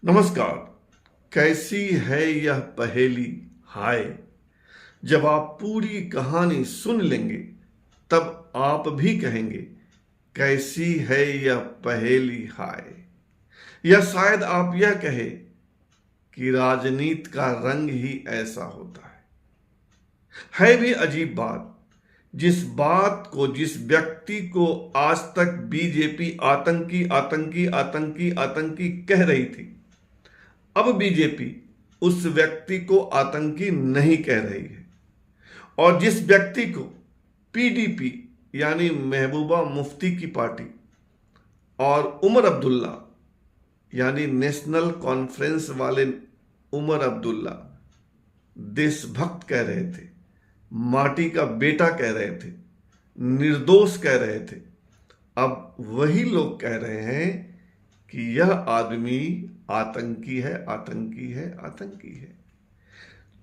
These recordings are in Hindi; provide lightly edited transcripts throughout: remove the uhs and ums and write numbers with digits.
नमस्कार। कैसी है यह पहेली हाय। जब आप पूरी कहानी सुन लेंगे तब आप भी कहेंगे कैसी है यह पहेली हाय। या शायद आप यह कहे कि राजनीति का रंग ही ऐसा होता है भी अजीब बात। जिस बात को जिस व्यक्ति को आज तक बीजेपी आतंकी आतंकी आतंकी आतंकी कह रही थी, अब बीजेपी उस व्यक्ति को आतंकी नहीं कह रही है। और जिस व्यक्ति को पीडीपी यानी महबूबा मुफ्ती की पार्टी और उमर अब्दुल्ला यानी नेशनल कॉन्फ्रेंस वाले उमर अब्दुल्ला देशभक्त कह रहे थे, माटी का बेटा कह रहे थे, निर्दोष कह रहे थे, अब वही लोग कह रहे हैं कि यह आदमी आतंकी है, आतंकी है, आतंकी है।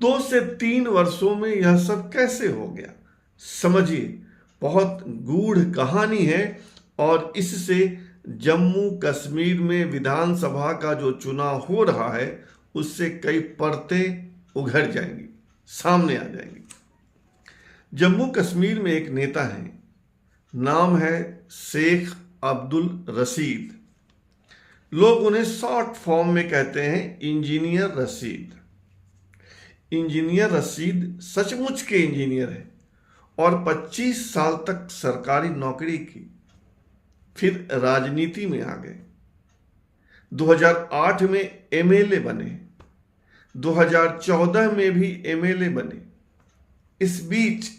2 से 3 वर्षों में यह सब कैसे हो गया? समझिए, बहुत गूढ़ कहानी है और इससे जम्मू कश्मीर में विधानसभा का जो चुनाव हो रहा है उससे कई परतें उघड़ जाएंगी, सामने आ जाएंगी। जम्मू कश्मीर में एक नेता है, नाम है शेख अब्दुल रशीद। लोग उन्हें शॉर्ट फॉर्म में कहते हैं इंजीनियर रशीद। इंजीनियर रशीद सचमुच के इंजीनियर है और 25 साल तक सरकारी नौकरी की, फिर राजनीति में आ गए। 2008 में एमएलए बने, 2014 में भी एमएलए बने। इस बीच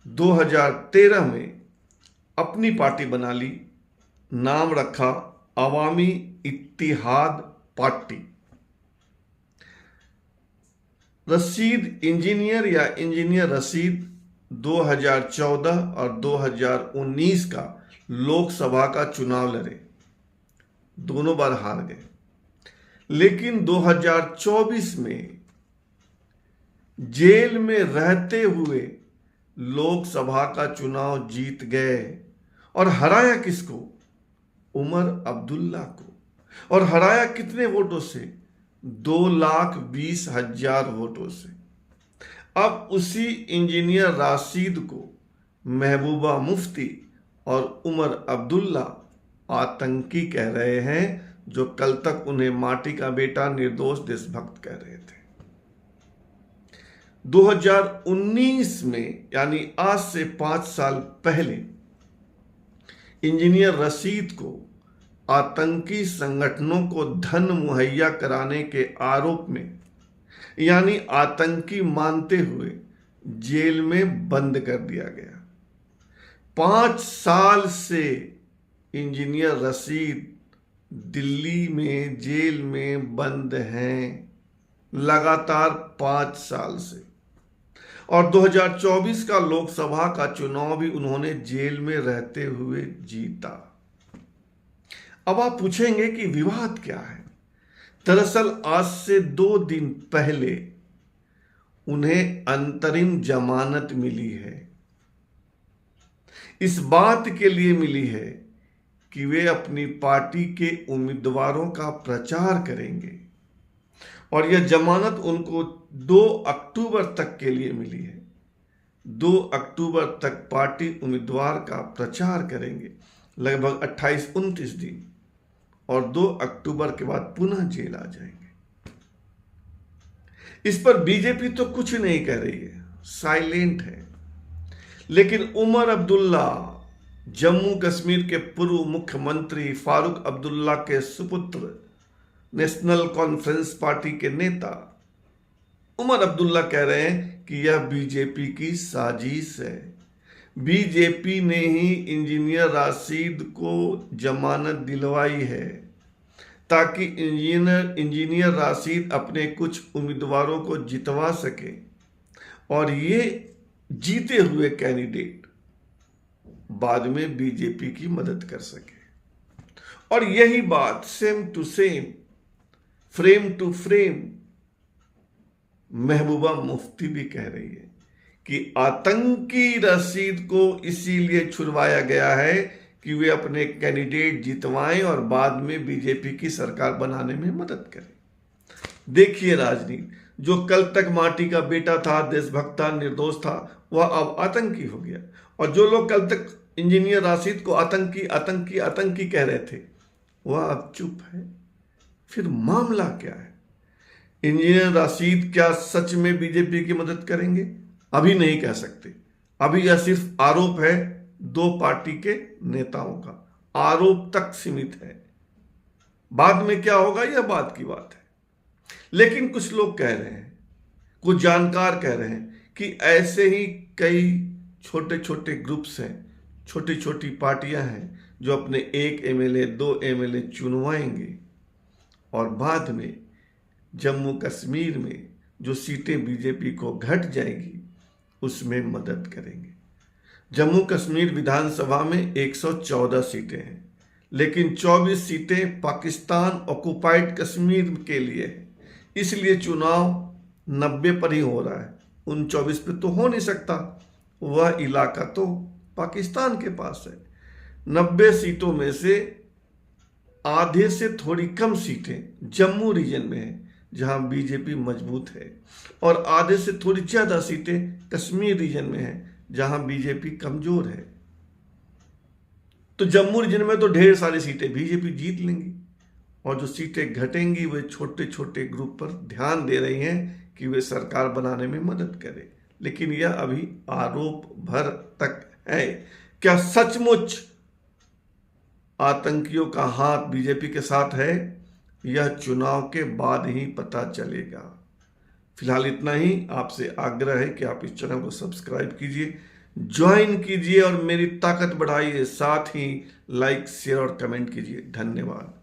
2013 में अपनी पार्टी बना ली, नाम रखा अवामी इत्तिहाद पार्टी। रशीद इंजीनियर या इंजीनियर रशीद 2014 और 2019 का लोकसभा का चुनाव लड़े, दोनों बार हार गए। लेकिन 2024 में जेल में रहते हुए लोकसभा का चुनाव जीत गए और हराया किसको? उमर अब्दुल्ला को। और हराया कितने वोटों से? 2,20,000 वोटों से। अब उसी इंजीनियर राशिद को महबूबा मुफ्ती और उमर अब्दुल्ला आतंकी कह रहे हैं, जो कल तक उन्हें माटी का बेटा, निर्दोष देशभक्त कह रहे थे। 2019 में यानी आज से 5 साल पहले इंजीनियर रशीद को आतंकी संगठनों को धन मुहैया कराने के आरोप में यानी आतंकी मानते हुए जेल में बंद कर दिया गया। 5 साल से इंजीनियर रशीद दिल्ली में जेल में बंद हैं, लगातार 5 साल से। और 2024 का लोकसभा का चुनाव भी उन्होंने जेल में रहते हुए जीता। अब आप पूछेंगे कि विवाद क्या है? दरअसल आज से 2 दिन पहले उन्हें अंतरिम जमानत मिली है। इस बात के लिए मिली है कि वे अपनी पार्टी के उम्मीदवारों का प्रचार करेंगे और यह जमानत उनको 2 अक्टूबर तक के लिए मिली है। 2 अक्टूबर तक पार्टी उम्मीदवार का प्रचार करेंगे, लगभग 28-29 दिन, और 2 अक्टूबर के बाद पुनः जेल आ जाएंगे। इस पर बीजेपी तो कुछ नहीं कह रही है, साइलेंट है। लेकिन उमर अब्दुल्ला, जम्मू कश्मीर के पूर्व मुख्यमंत्री फारूक अब्दुल्ला के सुपुत्र, नेशनल कॉन्फ्रेंस पार्टी के नेता उमर अब्दुल्ला कह रहे हैं कि यह बीजेपी की साजिश है। बीजेपी ने ही इंजीनियर राशिद को जमानत दिलवाई है ताकि इंजीनियर राशिद अपने कुछ उम्मीदवारों को जितवा सके और ये जीते हुए कैंडिडेट बाद में बीजेपी की मदद कर सके। और यही बात same to same, frame to frame Mehbooba Mufti भी कह रही है कि आतंकी रशीद को इसीलिए छुड़वाया गया है कि वे अपने कैंडिडेट जितवाएं और बाद में बीजेपी की सरकार बनाने में मदद करें। देखिए राजनीति, जो कल तक माटी का बेटा था, देशभक्त था, निर्दोष था, वह अब आतंकी हो गया। और जो लोग कल तक इंजीनियर राशिद को आतंकी आतंकी आतंकी कह रहे थे, वह अब चुप है। फिर मामला क्या है? इंजीनियर राशिद क्या सच में बीजेपी की मदद करेंगे? अभी नहीं कह सकते। अभी यह सिर्फ आरोप है, दो पार्टी के नेताओं का आरोप तक सीमित है। बाद में क्या होगा यह बात की बात है। लेकिन कुछ लोग कह रहे हैं, कुछ जानकार कह रहे हैं कि ऐसे ही कई छोटे छोटे ग्रुप्स हैं, छोटी छोटी पार्टियां हैं जो अपने 1 एमएलए 2 एमएलए चुनवाएंगे और बाद में जम्मू कश्मीर में जो सीटें बीजेपी को घट जाएगी उसमें मदद करेंगे। जम्मू कश्मीर विधानसभा में 114 सीटें हैं, लेकिन 24 सीटें पाकिस्तान ऑक्युपाइड कश्मीर के लिए है। इसलिए चुनाव 90 पर ही हो रहा है, 39 पे तो हो नहीं सकता। वह इलाका तो पाकिस्तान के पास है। 90 सीटों में से आधे से थोड़ी कम सीटें जम्मू रीजन में है जहां बीजेपी मजबूत है, और आधे से थोड़ी ज्यादा सीटें कश्मीर रीजन में है जहां बीजेपी कमजोर है। तो जम्मू रीजन में तो ढेर सारी सीटें बीजेपी जीत लेंगी, और जो सीटें घटेंगी वे छोटे छोटे ग्रुप पर ध्यान दे रही हैं कि वे सरकार बनाने में मदद करें। लेकिन यह अभी आरोप भर तक है। क्या सचमुच आतंकियों का हाथ बीजेपी के साथ है? यह चुनाव के बाद ही पता चलेगा। फिलहाल इतना ही। आपसे आग्रह है कि आप इस चैनल को सब्सक्राइब कीजिए, ज्वाइन कीजिए और मेरी ताकत बढ़ाइए। साथ ही लाइक, शेयर और कमेंट कीजिए। धन्यवाद।